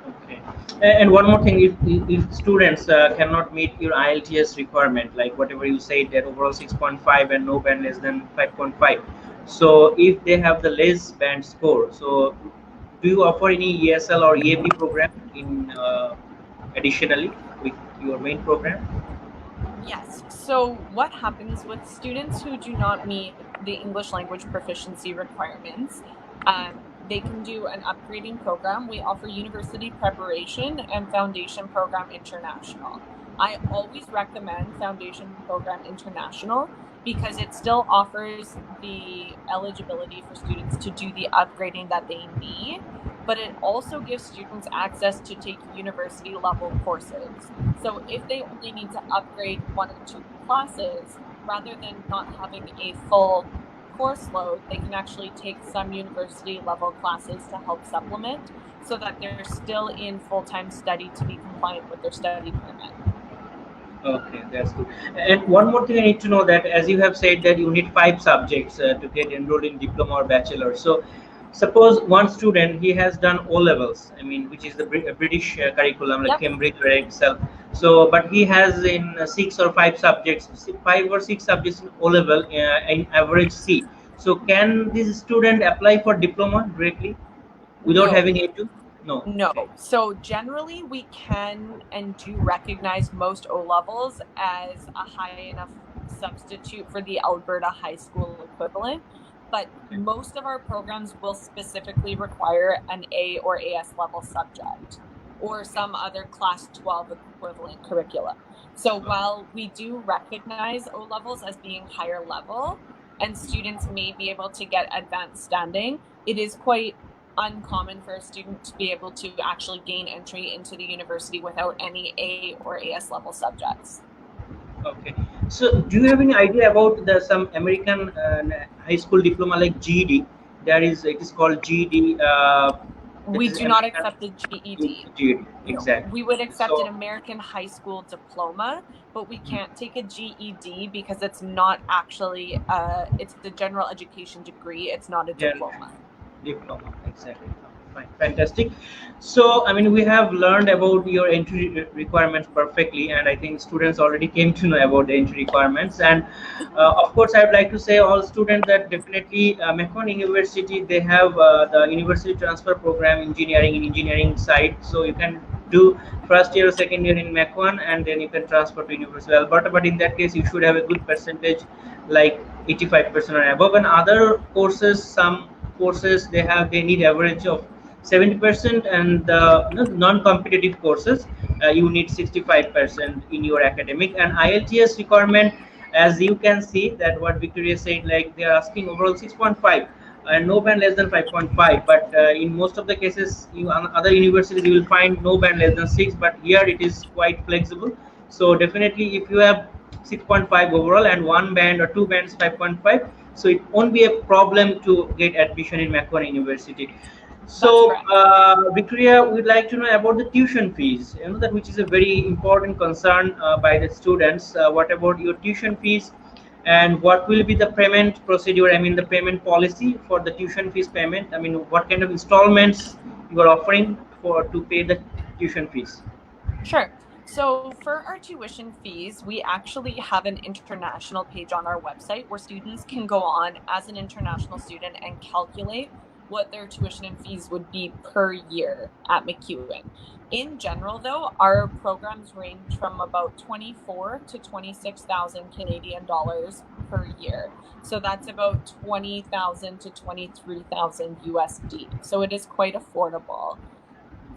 Okay. And one more thing, if students cannot meet your IELTS requirement, like whatever you said, that overall 6.5 and no band less than 5.5. So if they have the less band score, so do you offer any ESL or EAP program in additionally with your main program? Yes. So what happens with students who do not meet the English language proficiency requirements? They can do an upgrading program. We offer University Preparation and Foundation Program International. I always recommend Foundation Program International because it still offers the eligibility for students to do the upgrading that they need, but it also gives students access to take university level courses. So if they only need to upgrade 1 or 2 classes, rather than not having a full course load, they can actually take some university level classes to help supplement so that they're still in full-time study to be compliant with their study permit. Okay, that's good. And one more thing I need to know, that as you have said that you need 5 subjects to get enrolled in diploma or bachelor. So suppose one student, he has done O levels, I mean, which is the British curriculum, like Cambridge or Excel. So, but he has in 6 or 5 subjects, 5 or 6 subjects in O level in average C. So can this student apply for diploma directly without having A2? No. No. So generally we can and do recognize most O levels as a high enough substitute for the Alberta high school equivalent. But most of our programs will specifically require an A or AS level subject or some other class 12 equivalent curriculum. So while we do recognize O levels as being higher level and students may be able to get advanced standing, it is quite uncommon for a student to be able to actually gain entry into the university without any A or AS level subjects. Okay. So do you have any idea about some American high school diploma like GED? It is called GED. We do not accept the GED. GED, exactly. We would accept an American high school diploma, but we can't take a GED because it's not actually, it's the general education degree. It's not a diploma. Diploma, exactly. Fine, fantastic. So, I mean, we have learned about your entry requirements perfectly, and I think students already came to know about the entry requirements. And of course, I'd like to say all students that definitely MacEwan University, they have the university transfer program in engineering side. So you can do first year or second year in MacEwan, and then you can transfer to University of Alberta. But in that case, you should have a good percentage, like 85% or above. And other courses, some courses they need average of 70%, and the non-competitive courses you need 65% in your academic. And IELTS requirement, as you can see that what Victoria said, like they are asking overall 6.5 and no band less than 5.5, but in most of the cases other universities you will find no band less than 6, but here it is quite flexible. So definitely if you have 6.5 overall and 1 band or 2 bands 5.5, so it won't be a problem to get admission in MacEwan University. So, Victoria, we'd like to know about the tuition fees. You know that which is a very important concern by the students. What about your tuition fees, and what will be the payment procedure? I mean, the payment policy for the tuition fees payment. I mean, what kind of installments you are offering for to pay the tuition fees? Sure. So for our tuition fees, we actually have an international page on our website where students can go on as an international student and calculate what their tuition and fees would be per year at MacEwan. In general, though, our programs range from about 24 to 26,000 Canadian dollars per year. So that's about 20,000 to 23,000 USD. So it is quite affordable.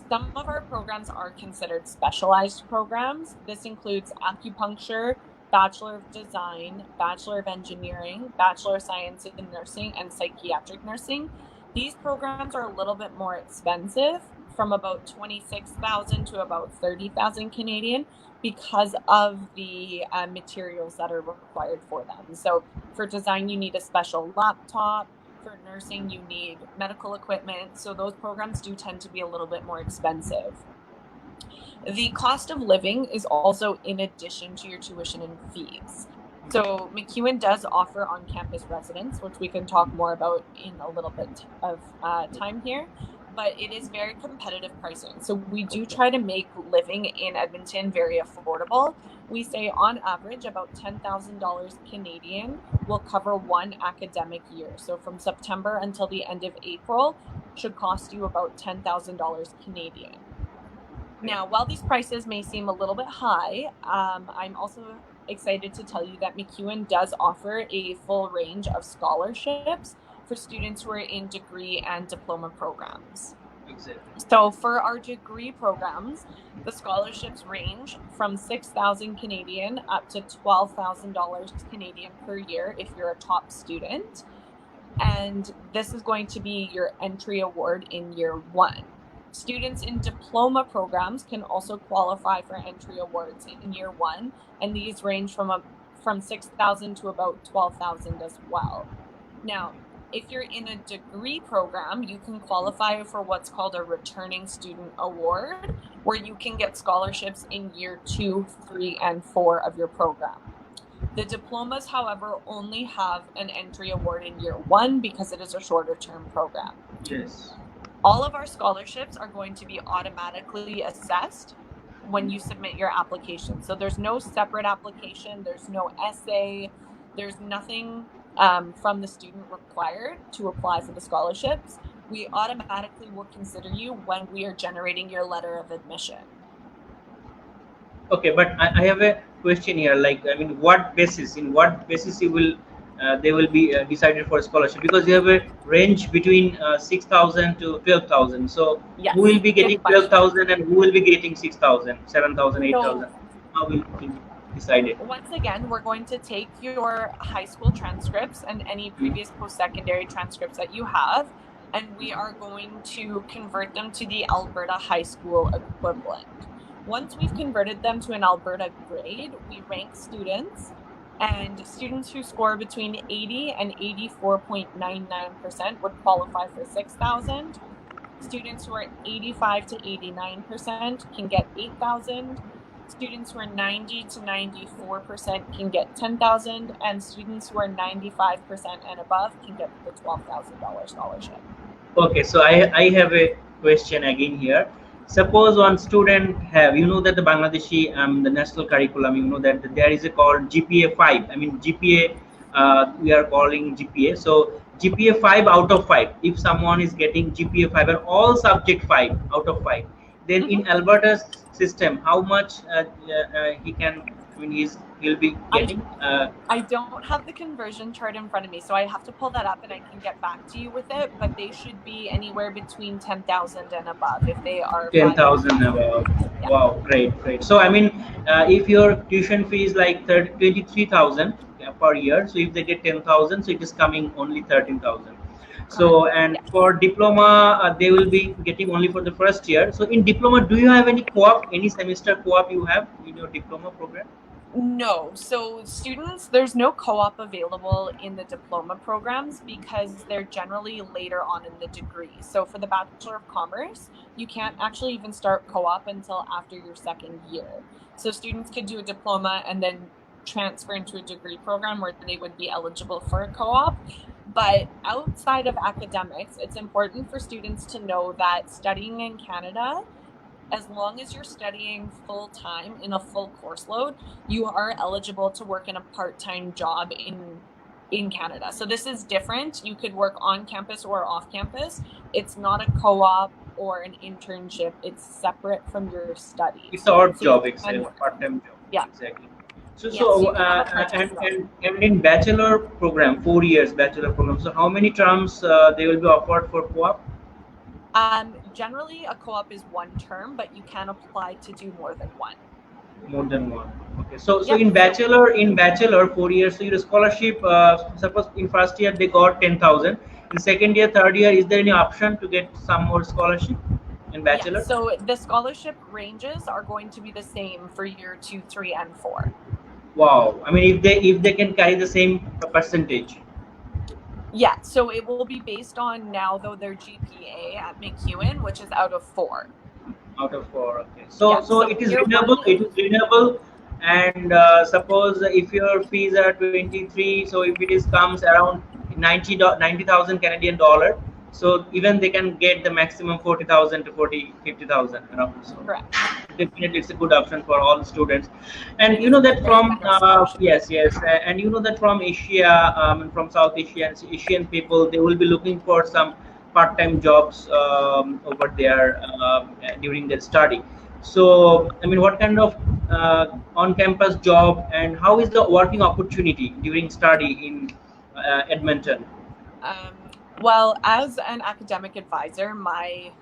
Some of our programs are considered specialized programs. This includes acupuncture, Bachelor of Design, Bachelor of Engineering, Bachelor of Science in Nursing, and Psychiatric Nursing. These programs are a little bit more expensive, from about 26,000 to about 30,000 Canadian, because of the materials that are required for them. So for design, you need a special laptop. For nursing, you need medical equipment. So those programs do tend to be a little bit more expensive. The cost of living is also in addition to your tuition and fees. So MacEwan does offer on-campus residence, which we can talk more about in a little bit of time here, but it is very competitive pricing. So we do try to make living in Edmonton very affordable. We say on average about $10,000 Canadian will cover one academic year. So from September until the end of April should cost you about $10,000 Canadian. Now, while these prices may seem a little bit high, I'm also excited to tell you that MacEwan does offer a full range of scholarships for students who are in degree and diploma programs. Exactly. So for our degree programs, the scholarships range from 6,000 Canadian up to $12,000 Canadian per year if you're a top student. And this is going to be your entry award in year one. Students in diploma programs can also qualify for entry awards in year one, and these range from 6,000 to about 12,000 as well. Now, if you're in a degree program, you can qualify for what's called a returning student award, where you can get scholarships in year 2, 3, and 4 of your program. The diplomas, however, only have an entry award in year 1 because it is a shorter term program. Yes. All of our scholarships are going to be automatically assessed when you submit your application. So there's no separate application, there's no essay, there's nothing from the student required to apply for the scholarships. We automatically will consider you when we are generating your letter of admission. Okay, but I have a question here. Like, I mean, in what basis you will they will be decided for a scholarship? Because you have a range between 6,000 to 12,000. So yes, who will be getting 12,000 and who will be getting 6,000, 7,000, 8,000? How will it be decided? Once again, we're going to take your high school transcripts and any previous post-secondary transcripts that you have, and we are going to convert them to the Alberta high school equivalent. Once we've converted them to an Alberta grade, we rank students, and students who score between 80 and 84.99% would qualify for 6,000. Students who are 85 to 89% can get 8,000. Students who are 90 to 94% can get 10,000, and students who are 95% and above can get the $12,000 scholarship. Okay, so I have a question again here. Suppose one student have, you know that the Bangladeshi the national curriculum, you know that there is a called GPA 5. I mean GPA we are calling GPA. So GPA 5 out of 5. If someone is getting GPA 5 and all subject 5 out of 5, then in Alberta's system, how much he can, I mean, he'll be getting? I don't have the conversion chart in front of me, so I have to pull that up and I can get back to you with it. But they should be anywhere between 10,000 and above if they are 10,000 above. Yeah. Wow, great. So I mean, if your tuition fee is like 23,000 per year, so if they get 10,000, so it is coming only 13,000. So, and for diploma, they will be getting only for the first year. So in diploma, do you have any co-op, any semester co-op you have in your diploma program? No. So students, there's no co-op available in the diploma programs because they're generally later on in the degree. So for the Bachelor of Commerce, you can't actually even start co-op until after your second year. So students could do a diploma and then transfer into a degree program where they would be eligible for a co-op. But outside of academics, it's important for students to know that studying in Canada, as long as you're studying full time in a full course load, you are eligible to work in a part-time job in Canada. So this is different. You could work on campus or off campus. It's not a co-op or an internship. It's separate from your studies. It's an odd So job, you it's can a work. part-time job. Yeah. Exactly. So, Yes, you can have a part-time and in bachelor program, 4 years bachelor program. So how many terms they will be offered for co-op? Generally, a co-op is one term, but you can apply to do more than one. More than one. Okay. So Yep. in bachelor 4 years, so your scholarship. Suppose in first year they got 10,000. In second year, third year, is there any option to get some more scholarship in bachelor? Yeah, so the scholarship ranges are going to be the same for year 2, 3, and 4. Wow. I mean, if they can carry the same percentage. Yeah, so it will be based on now though their GPA at MacEwan, which is out of 4. Out of 4. Okay. So Yeah, so it is year renewable. one- It is renewable. And suppose if your fees are 23, so if it is comes around 90,000 Canadian dollar, so even they can get the maximum 40,000 to 50,000. You know, so Correct. definitely it's a good option for all students. And you know that from yes, and you know that from Asia, from South Asia and Asian people, they will be looking for some part-time jobs over there during their study. So I mean, what kind of on-campus job and how is the working opportunity during study in Edmonton? Well, as an academic advisor, my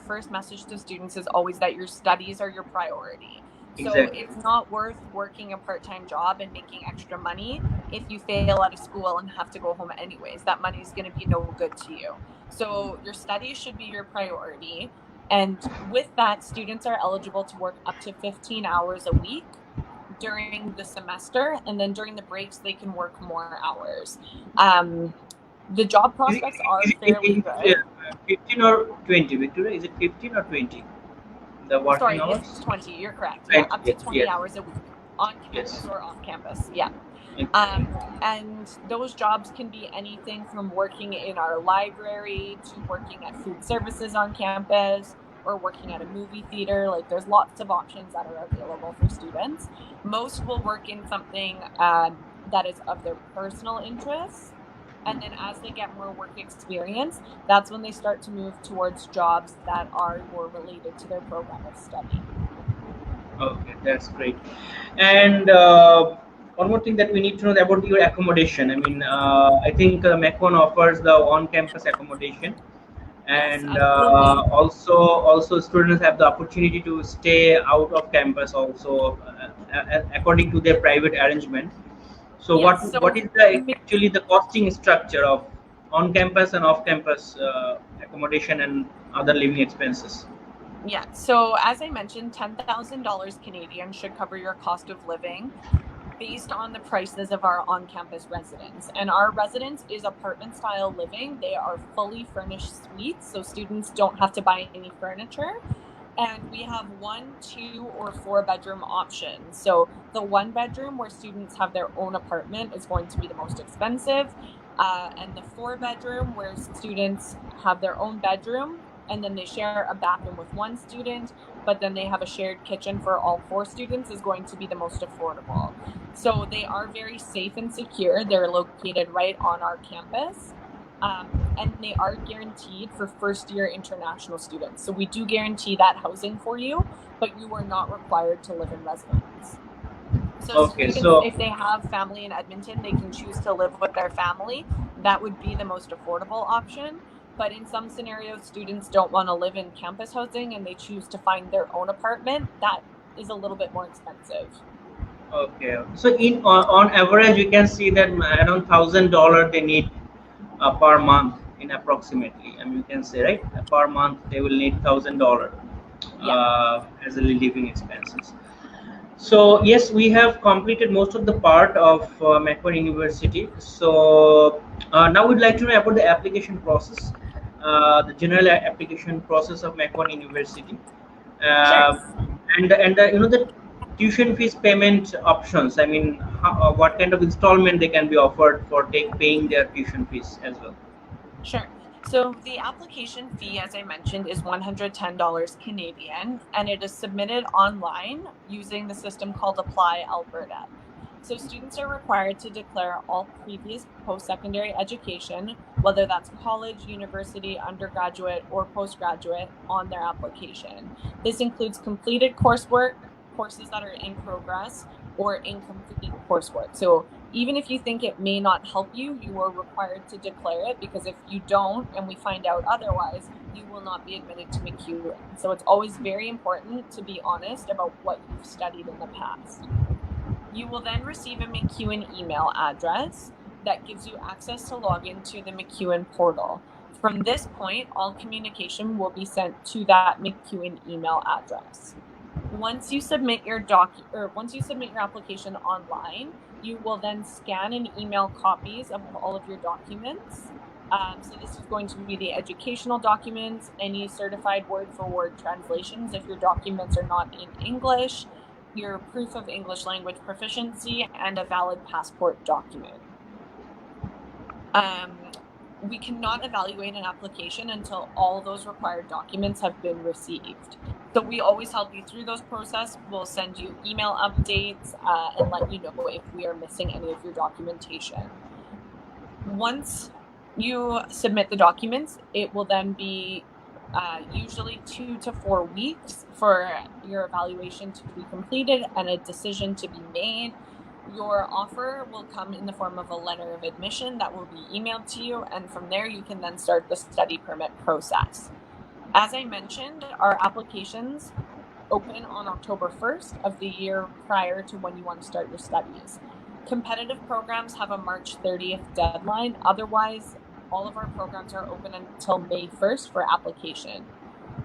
first message to students is always that your studies are your priority. So Exactly. it's not worth working a part-time job and making extra money if you fail out of school and have to go home anyways. That money is going to be no good to you. So your studies should be your priority. And with that, students are eligible to work up to 15 hours a week during the semester, and then during the breaks they can work more hours. The job prospects are fairly good. 15 or 20, Victoria? Is it 15 or 20? The working Sorry, hours? it's 20. You're correct. Yeah, up to 20 Yes. hours a week on campus Yes. or off campus. Yeah. And those jobs can be anything from working in our library to working at food services on campus or working at a movie theater. Like there's lots of options that are available for students. Most will work in something that is of their personal interest. And then as they get more work experience, that's when they start to move towards jobs that are more related to their program of study. Okay, that's great. And one more thing that we need to know about your accommodation. I mean, I think MacEwan offers the on-campus accommodation, and also students have the opportunity to stay out of campus also according to their private arrangement. So Yes, so what is the actually the costing structure of on-campus and off-campus accommodation and other living expenses? Yeah, so as I mentioned, $10,000 Canadian should cover your cost of living based on the prices of our on-campus residence. And our residence is apartment-style living. They are fully furnished suites, so students don't have to buy any furniture. And we have 1, 2, or 4 bedroom options. So the 1 bedroom where students have their own apartment is going to be the most expensive. And the 4 bedroom where students have their own bedroom and then they share a bathroom with 1 student, but then they have a shared kitchen for all 4 students is going to be the most affordable. So they are very safe and secure. They're located right on our campus. And they are guaranteed for first-year international students. So we do guarantee that housing for you, but you are not required to live in residence. So students, if they have family in Edmonton, they can choose to live with their family. That would be the most affordable option. But in some scenarios, students don't want to live in campus housing and they choose to find their own apartment. That is a little bit more expensive. Okay. So on average, we can see that around $1,000 they need per month in approximately. I mean, you can say, right, per month they will need $1,000 as a living expenses. So yes, we have completed most of the part of MacEwan University. So now we'd like to know about the application process, the general application process of MacEwan University, Sure. uh, and the tuition fees payment options. I mean, what kind of installment they can be offered for paying their tuition fees as well. Sure. So the application fee, as I mentioned, is $110 Canadian, and it is submitted online using the system called Apply Alberta. So students are required to declare all previous post-secondary education, whether that's college, university, undergraduate, or postgraduate, on their application. This includes completed coursework, courses that are in progress, or incomplete coursework. So even if you think it may not help you, you are required to declare it, because if you don't and we find out otherwise, you will not be admitted to MacEwan. So it's always very important to be honest about what you've studied in the past. You will then receive a MacEwan email address that gives you access to log into the MacEwan portal. From this point, all communication will be sent to that MacEwan email address. Once you submit your application online, you will then scan and email copies of all of your documents. So this is going to be the educational documents, any certified word-for-word translations if your documents are not in English, your proof of English language proficiency, and a valid passport document. We cannot evaluate an application until all those required documents have been received. So we always help you through those process. We'll send you email updates and let you know if we are missing any of your documentation. Once you submit the documents, it will then be usually 2 to 4 weeks for your evaluation to be completed and a decision to be made. Your offer will come in the form of a letter of admission that will be emailed to you, and from there you can then start the study permit process. As I mentioned, our applications open on October 1st of the year prior to when you want to start your studies. Competitive programs have a March 30th deadline. Otherwise, all of our programs are open until May 1st for application.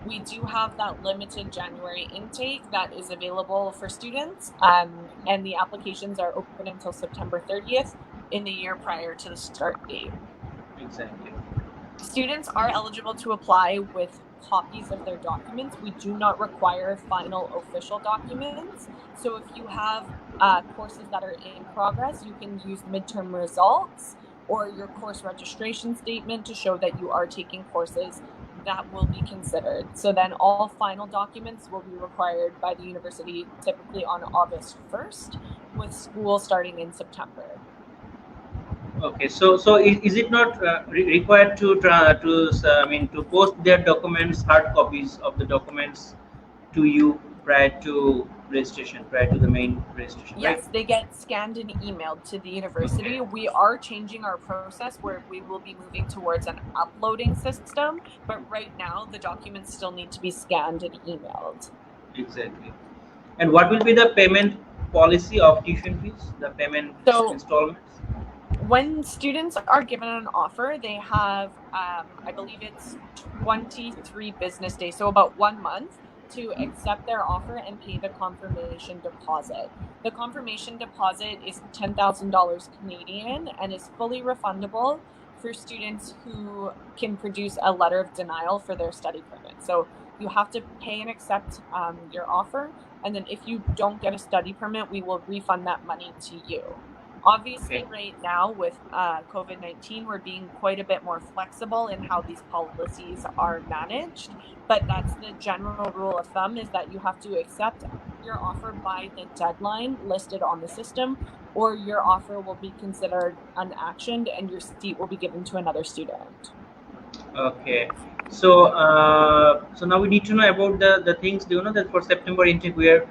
We do have that limited January intake that is available for students, and the applications are open until September 30th in the year prior to the start date. Exactly. Students are eligible to apply with copies of their documents. We do not require final official documents. So if you have courses that are in progress, you can use midterm results or your course registration statement to show that you are taking courses. That will be considered. So then all final documents will be required by the university typically on August 1st, with school starting in September. Okay, so is it not required to post their documents, hard copies of the documents to you prior to registration, prior to the main registration? Yes, right? they get scanned and emailed to the university. We are changing our process where we will be moving towards an uploading system, but right now the documents still need to be scanned and emailed. Exactly. And what will be the payment policy of tuition fees, the payment installments? When students are given an offer, they have, I believe it's 23 business days, so about 1 month, to accept their offer and pay the confirmation deposit. The confirmation deposit is $10,000 Canadian and is fully refundable for students who can produce a letter of denial for their study permit. So you have to pay and accept your offer, and then if you don't get a study permit, we will refund that money to you. Obviously, right now with COVID-19, we're being quite a bit more flexible in how these policies are managed, but that's the general rule of thumb, is that you have to accept your offer by the deadline listed on the system, or your offer will be considered unactioned and your seat will be given to another student. Okay, so so now we need to know about the things. Do you know that for September intake we are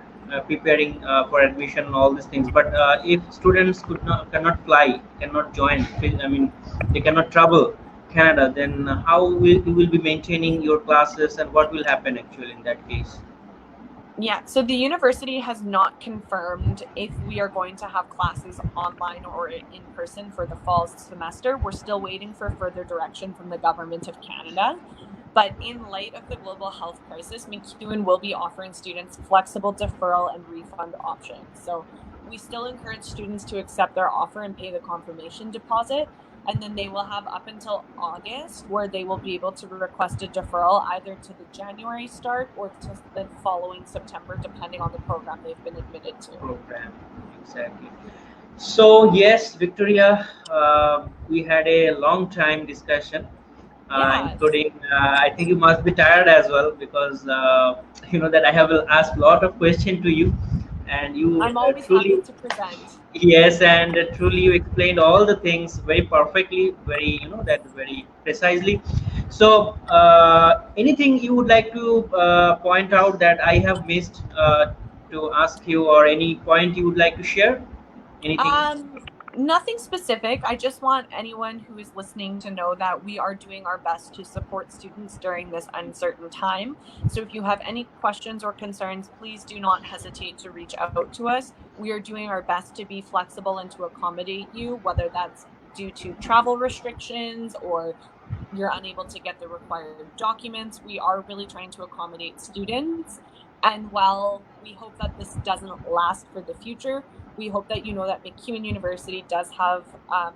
preparing for admission and all these things, but if students cannot fly, cannot join, I mean they cannot travel Canada, then how you will be maintaining your classes, and what will happen actually in that case? Yeah, so the university has not confirmed if we are going to have classes online or in person for the fall semester. We're still waiting for further direction from the government of Canada. But in light of the global health crisis, MacEwan will be offering students flexible deferral and refund options. So we still encourage students to accept their offer and pay the confirmation deposit. And then they will have up until August where they will be able to request a deferral either to the January start or to the following September, depending on the program they've been admitted to. Program, exactly. So yes, Victoria, we had a long time discussion, Yes. including I think you must be tired as well because you know that I have asked a lot of questions to you, and you I'm always truly happy to present. yes, and truly you explained all the things very perfectly, very that very precisely. So anything you would like to point out that I have missed to ask you, or any point you would like to share? Anything? Nothing specific. I just want anyone who is listening to know that we are doing our best to support students during this uncertain time. So if you have any questions or concerns, please do not hesitate to reach out to us. We are doing our best to be flexible and to accommodate you, whether that's due to travel restrictions or you're unable to get the required documents. We are really trying to accommodate students. And while we hope that this doesn't last for the future, we hope that you know that MacEwan University does have our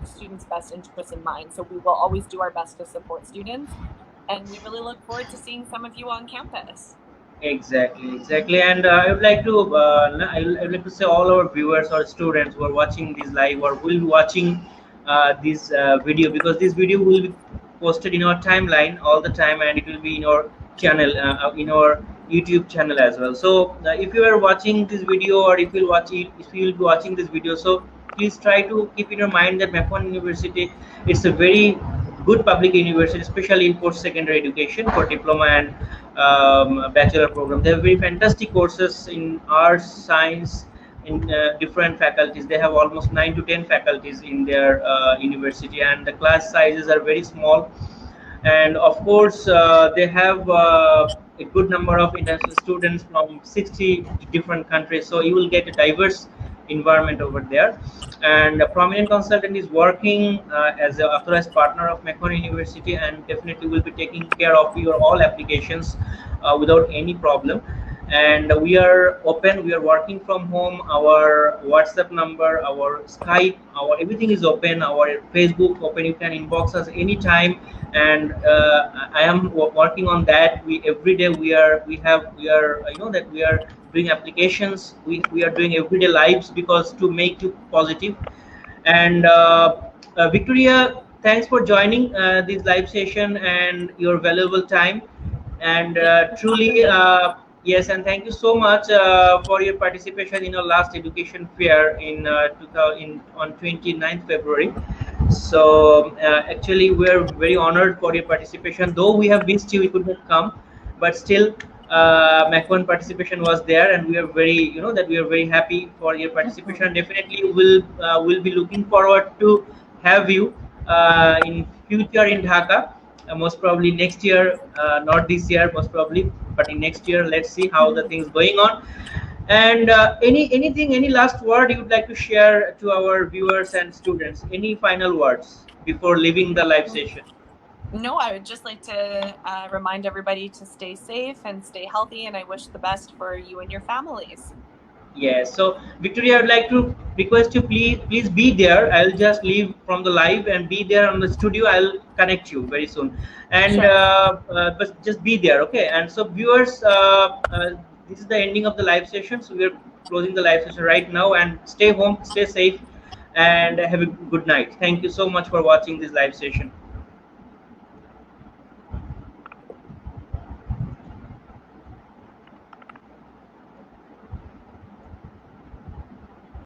students' best interests in mind. So we will always do our best to support students. And we really look forward to seeing some of you on campus. Exactly. And I would like to say all our viewers or students who are watching this live or will be watching this video, because this video will be posted in our timeline all the time, and it will be in our channel, in our YouTube channel as well. So if you are watching this video, or if you will be watching this video, so please try to keep in your mind that MacEwan University is a very good public university, especially in post-secondary education for diploma and bachelor program. They have very fantastic courses in arts, science, in different faculties. They have almost 9 to 10 faculties in their university, and the class sizes are very small. And of course, they have a good number of international students from 60 different countries. So you will get a diverse environment over there. And a prominent consultant is working as an authorized partner of MacEwan University, and definitely will be taking care of your all applications without any problem. And we are open, we are working from home. Our WhatsApp number, our Skype, our everything is open, our Facebook open. You can inbox us anytime, and I am working on that. Every day we are that we are doing applications, we are doing everyday lives, because to make you positive. And Victoria, thanks for joining this live session and your valuable time. And truly yes, and thank you so much for your participation in our last education fair on 29th February. So actually we're very honored for your participation, though we have missed you, we could not come, but still MacEwan participation was there, and we are very we are very happy for your participation. Definitely will be looking forward to have you in future in Dhaka. Most probably next year, not this year most probably, but in next year. Let's see how the things going on. And any last word you would like to share to our viewers and students? Any final words before leaving the live session? No, I would just like to remind everybody to stay safe and stay healthy, and I wish the best for you and your families. Yes, so Victoria, I would like to request you, please be there. I'll just leave from the live and be there on the studio. I'll connect you very soon, and Sure. but just be there, okay? And so viewers, this is the ending of the live session, so we're closing the live session right now. And stay home, stay safe, and have a good night. Thank you so much for watching this live session.